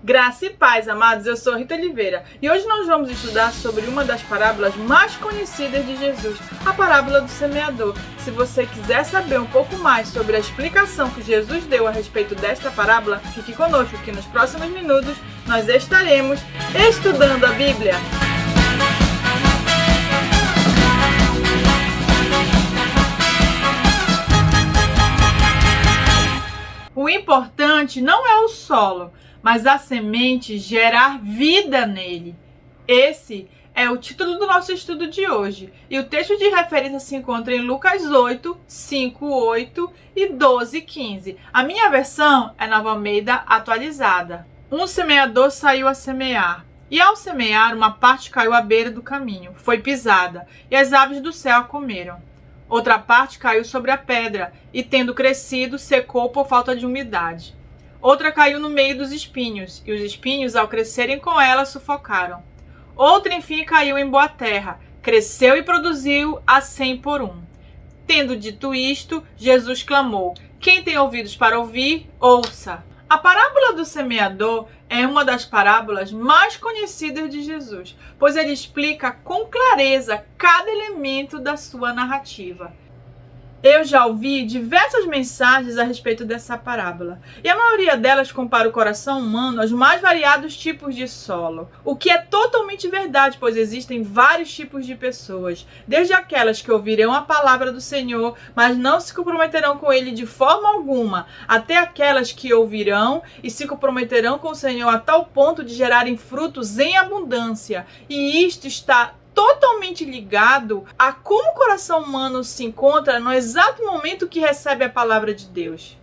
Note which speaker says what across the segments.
Speaker 1: Graça e paz, amados, eu sou Rita Oliveira e hoje nós vamos estudar sobre uma das parábolas mais conhecidas de Jesus, a parábola do semeador. Se você quiser saber um pouco mais sobre a explicação que Jesus deu a respeito desta parábola, fique conosco que nos próximos minutos nós estaremos estudando a Bíblia. O importante não é o solo, mas a semente gerar vida nele. Esse é o título do nosso estudo de hoje. E o texto de referência se encontra em Lucas 8, 5, 8 e 12, 15. A minha versão é Nova Almeida atualizada. Um semeador saiu a semear. E ao semear, uma parte caiu à beira do caminho, foi pisada, e as aves do céu a comeram. Outra parte caiu sobre a pedra, e tendo crescido, secou por falta de umidade. Outra caiu no meio dos espinhos, e os espinhos, ao crescerem com ela, sufocaram. Outra, enfim, caiu em boa terra, cresceu e produziu a 100 por 1. Tendo dito isto, Jesus clamou: quem tem ouvidos para ouvir, ouça. A parábola do semeador é uma das parábolas mais conhecidas de Jesus, pois ele explica com clareza cada elemento da sua narrativa. Eu já ouvi diversas mensagens a respeito dessa parábola, e a maioria delas compara o coração humano aos mais variados tipos de solo, o que é totalmente verdade, pois existem vários tipos de pessoas, desde aquelas que ouvirão a palavra do Senhor, mas não se comprometerão com ele de forma alguma, até aquelas que ouvirão e se comprometerão com o Senhor a tal ponto de gerarem frutos em abundância, e isto está totalmente ligado a como o coração humano se encontra no exato momento que recebe a palavra de Deus.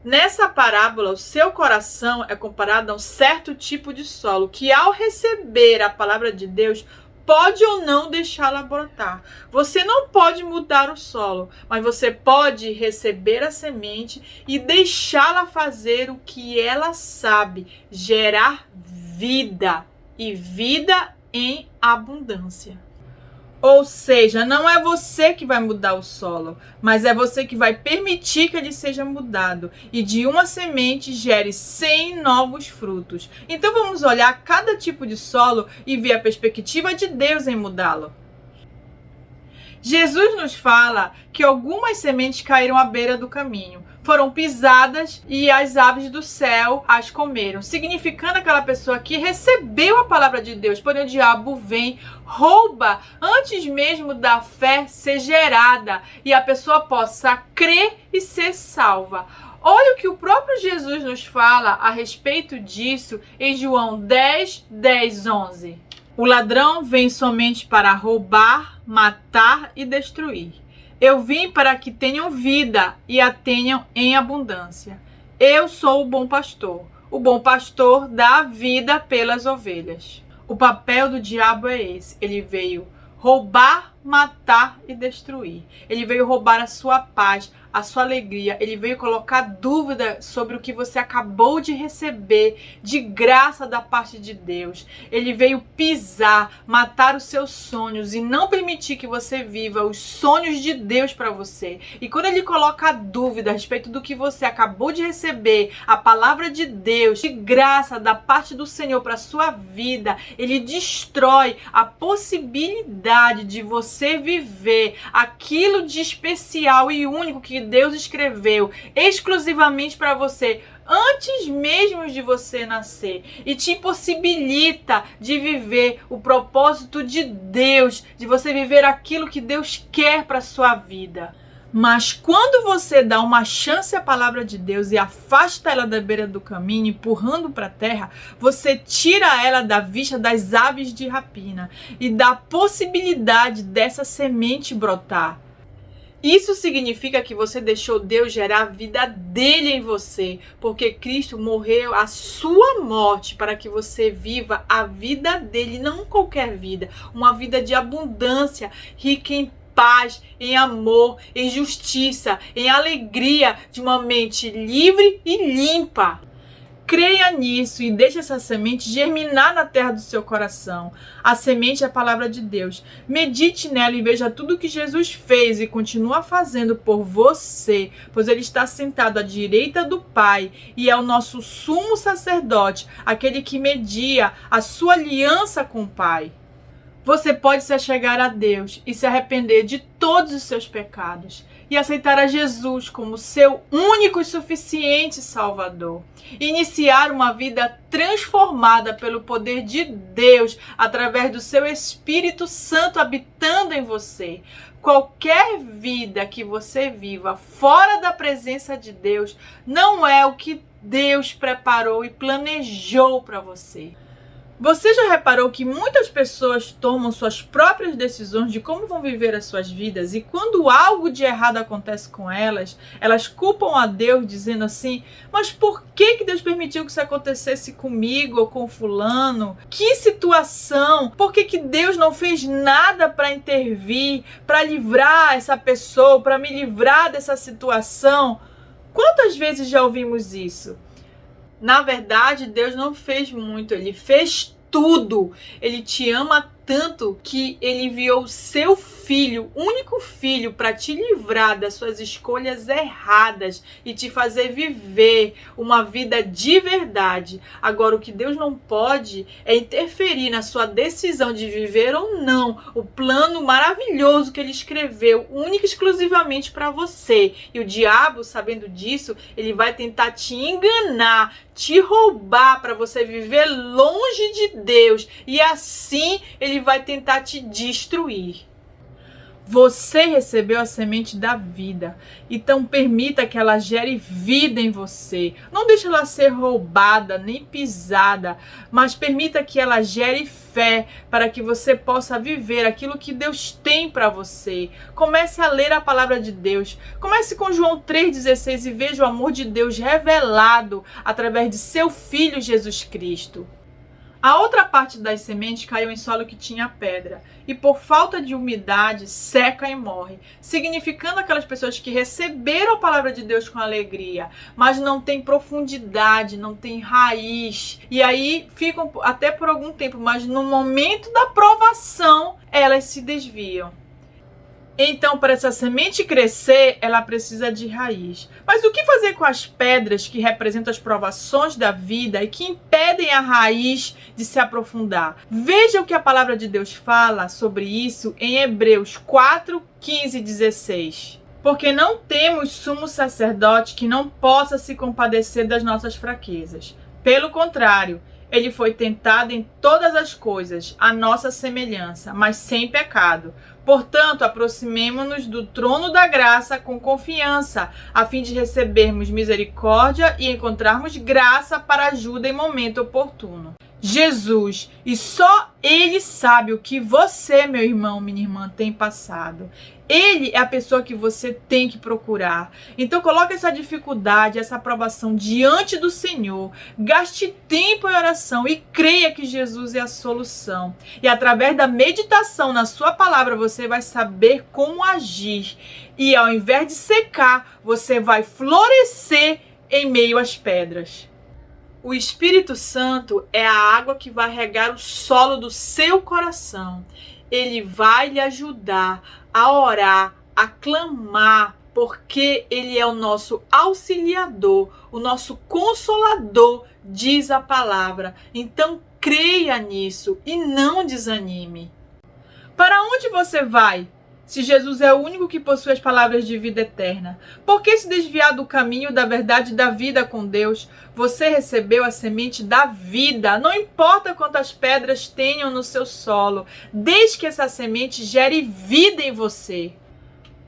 Speaker 1: Nessa parábola, o seu coração é comparado a um certo tipo de solo que, ao receber a palavra de Deus, pode ou não deixá-la brotar. Você não pode mudar o solo, mas você pode receber a semente e deixá-la fazer o que ela sabe, gerar vida, e vida em abundância. Ou seja, não é você que vai mudar o solo, mas é você que vai permitir que ele seja mudado e de uma semente gere 100 novos frutos. Então vamos olhar cada tipo de solo e ver a perspectiva de Deus em mudá-lo. Jesus nos fala que algumas sementes caíram à beira do caminho, foram pisadas e as aves do céu as comeram, significando aquela pessoa que recebeu a palavra de Deus, porém o diabo vem, rouba antes mesmo da fé ser gerada e a pessoa possa crer e ser salva. Olha o que o próprio Jesus nos fala a respeito disso em João 10, 10, 11. O ladrão vem somente para roubar, matar e destruir. Eu vim para que tenham vida e a tenham em abundância. Eu sou o bom pastor. O bom pastor dá a vida pelas ovelhas. O papel do diabo é esse. Ele veio roubar, matar e destruir. Ele veio roubar a sua paz, a sua alegria. Ele veio colocar dúvida sobre o que você acabou de receber de graça da parte de Deus. Ele veio pisar, matar os seus sonhos e não permitir que você viva os sonhos de Deus para você. E quando ele coloca dúvida a respeito do que você acabou de receber, a palavra de Deus, de graça da parte do Senhor para sua vida, ele destrói a possibilidade de você viver aquilo de especial e único que Deus escreveu exclusivamente para você antes mesmo de você nascer e te impossibilita de viver o propósito de Deus, de você viver aquilo que Deus quer para sua vida. Mas quando você dá uma chance à palavra de Deus e afasta ela da beira do caminho, empurrando para a terra, você tira ela da vista das aves de rapina e dá a possibilidade dessa semente brotar. Isso significa que você deixou Deus gerar a vida dele em você, porque Cristo morreu a sua morte para que você viva a vida dele, não qualquer vida, uma vida de abundância, rica em paz, em amor, em justiça, em alegria, de uma mente livre e limpa. creia nisso e deixe essa semente germinar na terra do seu coração. A semente é a palavra de Deus. Medite nela e veja tudo que Jesus fez e continua fazendo por você, pois ele está sentado à direita do Pai e é o nosso sumo sacerdote, aquele que media a sua aliança com o Pai. Você pode se achegar a Deus e se arrepender de todos os seus pecados e aceitar a Jesus como seu único e suficiente Salvador. Iniciar uma vida transformada pelo poder de Deus através do seu Espírito Santo habitando em você. Qualquer vida que você viva fora da presença de Deus não é o que Deus preparou e planejou para você. Você já reparou que muitas pessoas tomam suas próprias decisões de como vão viver as suas vidas e quando algo de errado acontece com elas, elas culpam a Deus dizendo assim, mas por que Deus permitiu que isso acontecesse comigo ou com fulano? Que situação? Por que Deus não fez nada para intervir, para livrar essa pessoa, para me livrar dessa situação? Quantas vezes já ouvimos isso? Na verdade, Deus não fez muito, ele fez tudo. Ele te ama tanto que ele enviou o seu filho, único filho, para te livrar das suas escolhas erradas e te fazer viver uma vida de verdade. Agora, o que Deus não pode é interferir na sua decisão de viver ou não o plano maravilhoso que ele escreveu, único e exclusivamente para você. E o diabo, sabendo disso, ele vai tentar te enganar, te roubar para você viver longe de Deus. E assim ele vai tentar te destruir. Você recebeu a semente da vida, então permita que ela gere vida em você. Não deixe ela ser roubada nem pisada, mas permita que ela gere fé para que você possa viver aquilo que Deus tem para você. Comece a ler a palavra de Deus. Comece com João 3,16 e veja o amor de Deus revelado através de seu Filho Jesus Cristo. A outra parte das sementes caiu em solo que tinha pedra, e por falta de umidade seca e morre, significando aquelas pessoas que receberam a palavra de Deus com alegria, mas não tem profundidade, não tem raiz, e aí ficam até por algum tempo, mas no momento da provação elas se desviam. Então, para essa semente crescer, ela precisa de raiz. Mas o que fazer com as pedras que representam as provações da vida e que impedem a raiz de se aprofundar? Veja o que a palavra de Deus fala sobre isso em Hebreus 4, 15 e 16. Porque não temos sumo sacerdote que não possa se compadecer das nossas fraquezas. Pelo contrário, ele foi tentado em todas as coisas, à nossa semelhança, mas sem pecado. Portanto, aproximemo-nos do trono da graça com confiança, a fim de recebermos misericórdia e encontrarmos graça para ajuda em momento oportuno. Jesus, e só Ele sabe o que você, meu irmão, minha irmã, tem passado. Ele é a pessoa que você tem que procurar. Então coloque essa dificuldade, essa aprovação diante do Senhor. Gaste tempo em oração e creia que Jesus é a solução. E através da meditação na sua palavra, você vai saber como agir. E ao invés de secar, você vai florescer em meio às pedras. O Espírito Santo é a água que vai regar o solo do seu coração. Ele vai lhe ajudar a orar, a clamar, porque Ele é o nosso auxiliador, o nosso consolador, diz a palavra. Então creia nisso e não desanime. Para onde você vai? Se Jesus é o único que possui as palavras de vida eterna, por que se desviar do caminho da verdade e da vida com Deus? Você recebeu a semente da vida, não importa quantas pedras tenham no seu solo, desde que essa semente gere vida em você.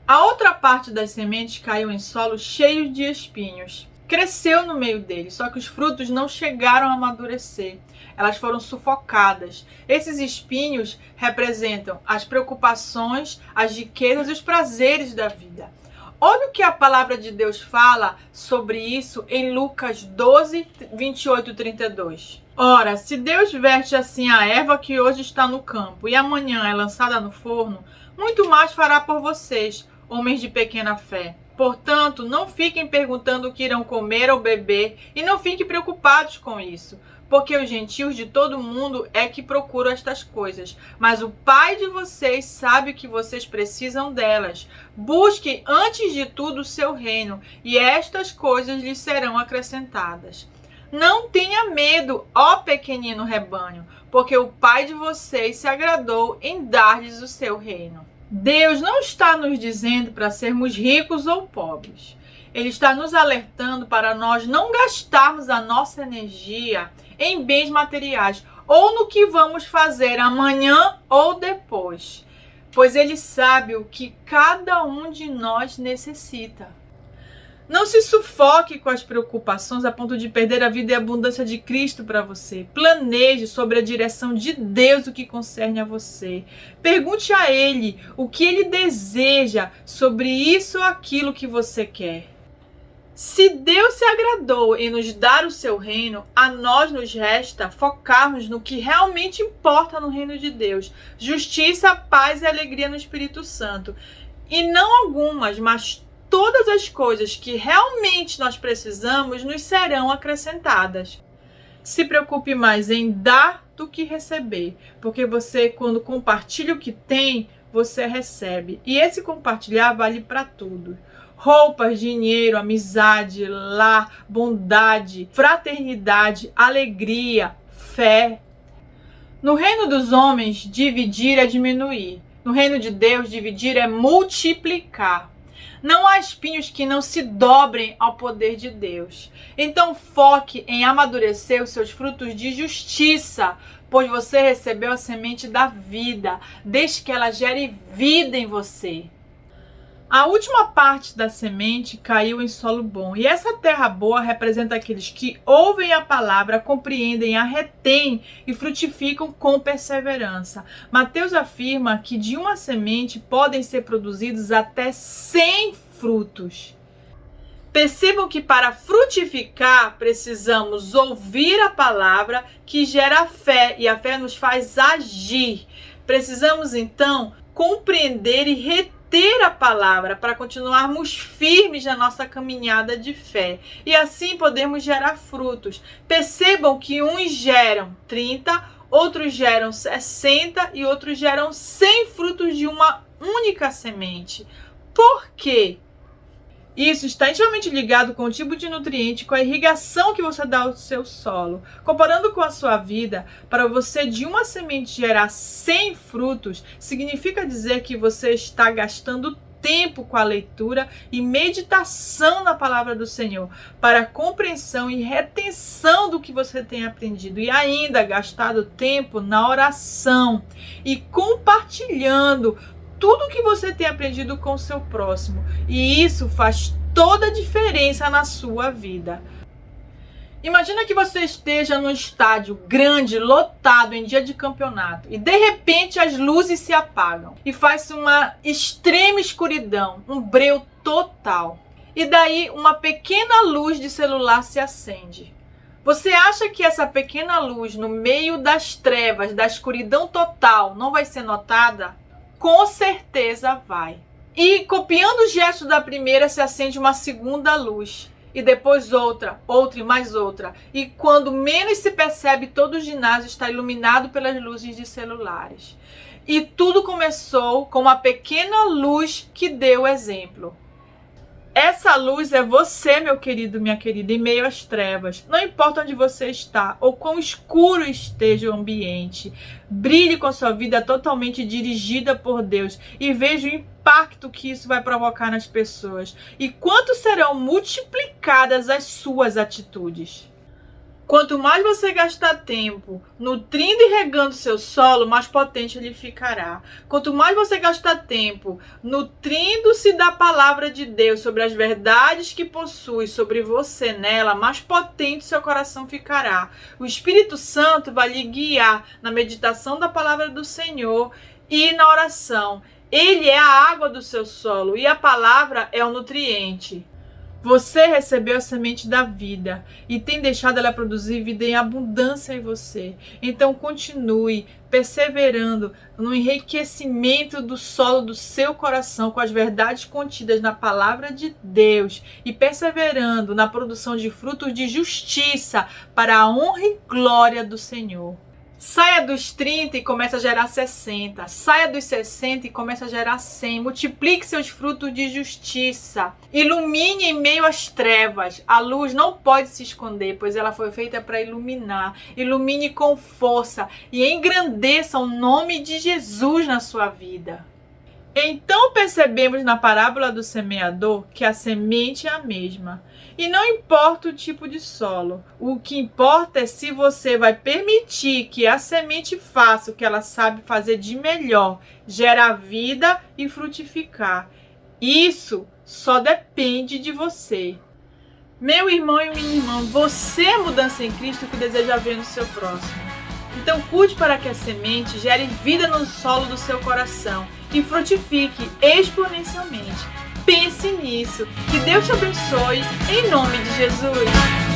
Speaker 1: A outra parte das sementes caiu em solo cheio de espinhos. Cresceu no meio deles, só que os frutos não chegaram a amadurecer. Elas foram sufocadas. Esses espinhos representam as preocupações, as riquezas e os prazeres da vida. Olha o que a palavra de Deus fala sobre isso em Lucas 12, 28 e 32. Ora, se Deus veste assim a erva que hoje está no campo e amanhã é lançada no forno, muito mais fará por vocês, homens de pequena fé. Portanto, não fiquem perguntando o que irão comer ou beber e não fiquem preocupados com isso, porque os gentios de todo mundo é que procuram estas coisas, mas o Pai de vocês sabe que vocês precisam delas. Busquem antes de tudo o seu reino e estas coisas lhes serão acrescentadas. Não tenha medo, ó pequenino rebanho, porque o Pai de vocês se agradou em dar-lhes o seu reino. Deus não está nos dizendo para sermos ricos ou pobres. Ele está nos alertando para nós não gastarmos a nossa energia em bens materiais ou no que vamos fazer amanhã ou depois, pois Ele sabe o que cada um de nós necessita. Não se sufoque com as preocupações a ponto de perder a vida e a abundância de Cristo para você. Planeje sobre a direção de Deus o que concerne a você. Pergunte a Ele o que Ele deseja sobre isso ou aquilo que você quer. Se Deus se agradou em nos dar o seu reino, a nós nos resta focarmos no que realmente importa no reino de Deus. Justiça, paz e alegria no Espírito Santo. E não algumas, mas todas as coisas que realmente nós precisamos nos serão acrescentadas. Se preocupe mais em dar do que receber, porque você, quando compartilha o que tem, você recebe. E esse compartilhar vale para tudo. Roupas, dinheiro, amizade, lar, bondade, fraternidade, alegria, fé. No reino dos homens, dividir é diminuir. No reino de Deus, dividir é multiplicar. Não há espinhos que não se dobrem ao poder de Deus. Então foque em amadurecer os seus frutos de justiça, pois você recebeu a semente da vida. Deixe que ela gere vida em você. A última parte da semente caiu em solo bom. E essa terra boa representa aqueles que ouvem a palavra, compreendem, a retêm e frutificam com perseverança. Mateus afirma que de uma semente podem ser produzidos até 100 frutos. Percebam que para frutificar precisamos ouvir a palavra que gera fé e a fé nos faz agir. Precisamos então compreender e reter a palavra para continuarmos firmes na nossa caminhada de fé e assim podermos gerar frutos. Percebam que uns geram 30, outros geram 60 e outros geram 100 frutos de uma única semente. Por quê? Isso está intimamente ligado com o tipo de nutriente, com a irrigação que você dá ao seu solo. Comparando com a sua vida, para você de uma semente gerar 100 frutos, significa dizer que você está gastando tempo com a leitura e meditação na palavra do Senhor, para a compreensão e retenção do que você tem aprendido, e ainda gastado tempo na oração e compartilhando tudo que você tem aprendido com o seu próximo. E isso faz toda a diferença na sua vida. Imagina que você esteja num estádio grande, lotado, em dia de campeonato. E de repente as luzes se apagam. E faz uma extrema escuridão, um breu total. E daí uma pequena luz de celular se acende. Você acha que essa pequena luz no meio das trevas, da escuridão total, não vai ser notada? Com certeza vai. E copiando o gesto da primeira, se acende uma segunda luz. E depois outra e mais outra. E quando menos se percebe, todo o ginásio está iluminado pelas luzes de celulares. E tudo começou com uma pequena luz que deu exemplo. Essa luz é você, meu querido, minha querida, em meio às trevas. Não importa onde você está ou quão escuro esteja o ambiente. Brilhe com a sua vida totalmente dirigida por Deus e veja o impacto que isso vai provocar nas pessoas. E quanto serão multiplicadas as suas atitudes. Quanto mais você gastar tempo nutrindo e regando seu solo, mais potente ele ficará. Quanto mais você gastar tempo nutrindo-se da palavra de Deus, sobre as verdades que possui sobre você nela, mais potente seu coração ficará. O Espírito Santo vai lhe guiar na meditação da palavra do Senhor e na oração. Ele é a água do seu solo e a palavra é o nutriente. Você recebeu a semente da vida e tem deixado ela produzir vida em abundância em você. Então continue perseverando no enriquecimento do solo do seu coração com as verdades contidas na palavra de Deus e perseverando na produção de frutos de justiça para a honra e glória do Senhor. Saia dos 30 e comece a gerar 60. Saia dos 60 e comece a gerar 100. Multiplique seus frutos de justiça. Ilumine em meio às trevas. A luz não pode se esconder, pois ela foi feita para iluminar. Ilumine com força e engrandeça o nome de Jesus na sua vida. Então percebemos na parábola do semeador que a semente é a mesma. E não importa o tipo de solo. O que importa é se você vai permitir que a semente faça o que ela sabe fazer de melhor, gerar vida e frutificar. Isso só depende de você. Meu irmão e minha irmã, você é a mudança em Cristo que deseja ver no seu próximo. Então cuide para que a semente gere vida no solo do seu coração e frutifique exponencialmente. Pense nisso. Que Deus te abençoe, em nome de Jesus.